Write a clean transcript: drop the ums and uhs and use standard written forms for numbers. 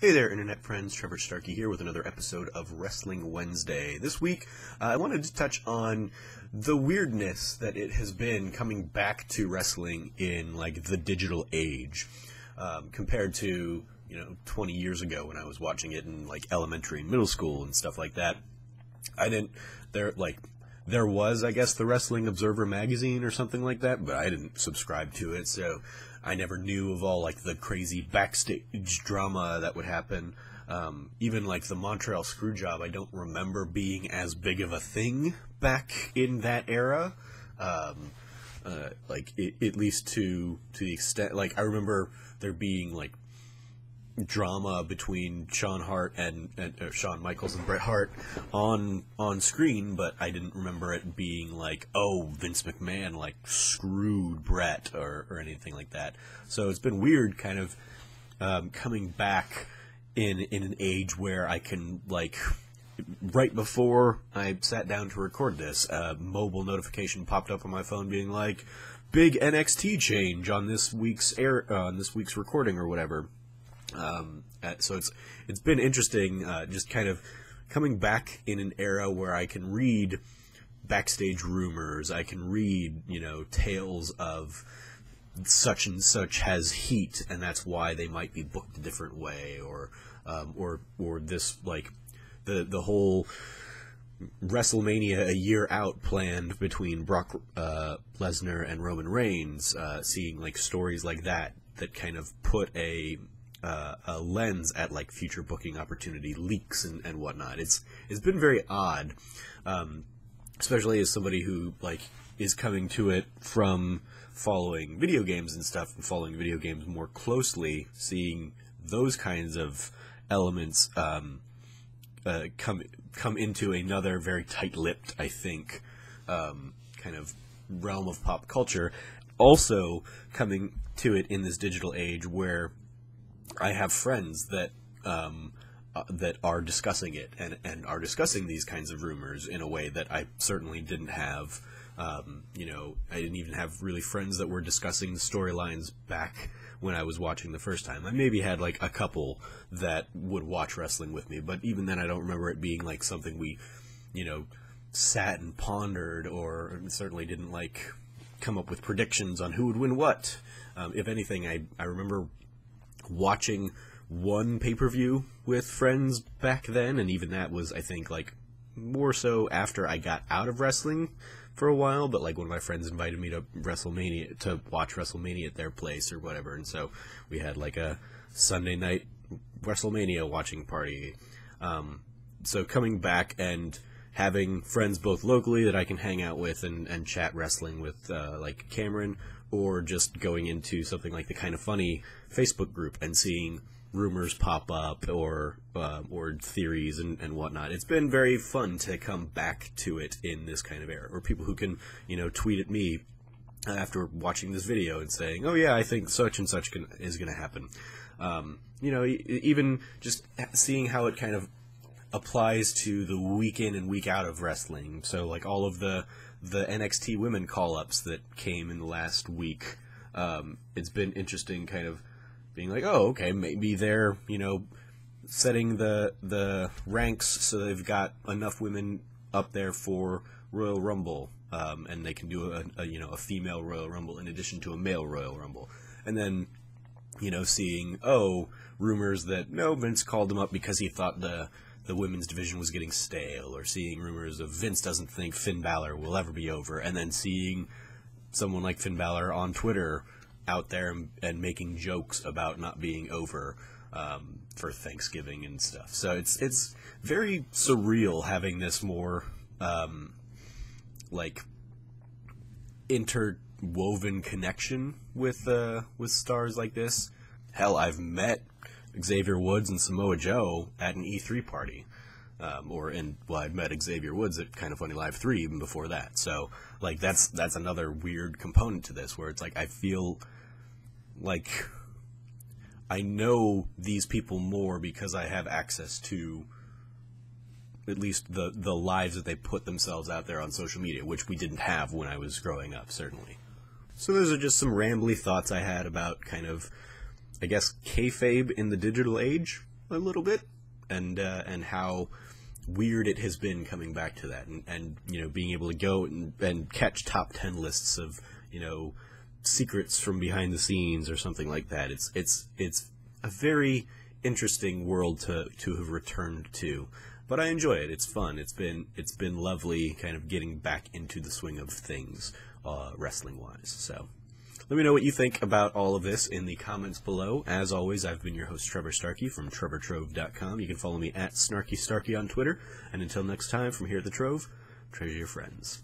Hey there, Internet friends. Trevor Starkey here with another episode of Wrestling Wednesday. This week, I wanted to touch on the weirdness that it has been coming back to wrestling in, like, the digital age, compared to, 20 years ago when I was watching it in, like, elementary and middle school and stuff like that. There was, I guess, the Wrestling Observer magazine or something like that, but I didn't subscribe to it, so I never knew of all, like, the crazy backstage drama that would happen. Even, like, the Montreal Screwjob, I don't remember being as big of a thing back in that era. At least to the extent, like, I remember there being, like, drama between Shawn Michaels and Bret Hart on screen, but I didn't remember it being like, oh, Vince McMahon, like, screwed Bret or anything like that. So it's been weird kind of coming back in an age where I can, like, right before I sat down to record this, a mobile notification popped up on my phone being like, big NXT change on this week's recording or whatever. So it's been interesting, just kind of coming back in an era where I can read backstage rumors, I can read, tales of such and such has heat, and that's why they might be booked a different way, or this, like, the whole WrestleMania a year out planned between Brock Lesnar and Roman Reigns, seeing, like, stories like that kind of put a lens at, like, future booking opportunity leaks and whatnot. It's been very odd, especially as somebody who, like, is coming to it from following video games and stuff, and following video games more closely, seeing those kinds of elements come into another very tight-lipped, I think, kind of realm of pop culture. Also coming to it in this digital age where I have friends that are discussing it and are discussing these kinds of rumors in a way that I certainly didn't have. I didn't even have really friends that were discussing the storylines back when I was watching the first time. I maybe had, like, a couple that would watch wrestling with me, but even then I don't remember it being, like, something we, sat and pondered, or certainly didn't, like, come up with predictions on who would win what. If anything, I remember watching one pay-per-view with friends back then, and even that was, I think, like, more so after I got out of wrestling for a while, but, like, one of my friends invited me to watch WrestleMania at their place or whatever, and so we had, like, a Sunday night WrestleMania watching party. So coming back and having friends both locally that I can hang out with and chat wrestling with, like Cameron, or just going into something like the Kind of Funny Facebook group and seeing rumors pop up or theories and whatnot. It's been very fun to come back to it in this kind of era, or people who can, tweet at me after watching this video and saying, oh yeah, I think such and such is going to happen. Even just seeing how it kind of applies to the week in and week out of wrestling. So, like, all of the NXT women call-ups that came in the last week, it's been interesting kind of being like, oh, okay, maybe they're, setting the ranks so they've got enough women up there for Royal Rumble, and they can do a female Royal Rumble in addition to a male Royal Rumble. And then, seeing, rumors that, no, Vince called them up because he thought the women's division was getting stale, or seeing rumors of Vince doesn't think Finn Balor will ever be over, and then seeing someone like Finn Balor on Twitter out there and making jokes about not being over for Thanksgiving and stuff. So it's very surreal having this more like interwoven connection with stars like this. Hell, I've met Xavier Woods and Samoa Joe at an E3 party. I'd met Xavier Woods at Kind of Funny Live 3 even before that. So, like, that's another weird component to this, where it's like I feel like I know these people more because I have access to at least the lives that they put themselves out there on social media, which we didn't have when I was growing up, certainly. So those are just some rambly thoughts I had about kind of, I guess, kayfabe in the digital age. a little bit, and how weird it has been coming back to that, and you know, being able to go and catch top 10 lists of, you know, secrets from behind the scenes or something like that. It's a very interesting world to have returned to, but I enjoy it. It's fun. It's been lovely kind of getting back into the swing of things, wrestling wise. So let me know what you think about all of this in the comments below. As always, I've been your host, Trevor Starkey from TrevorTrove.com. You can follow me at SnarkyStarkey on Twitter. And until next time, from here at the Trove, treasure your friends.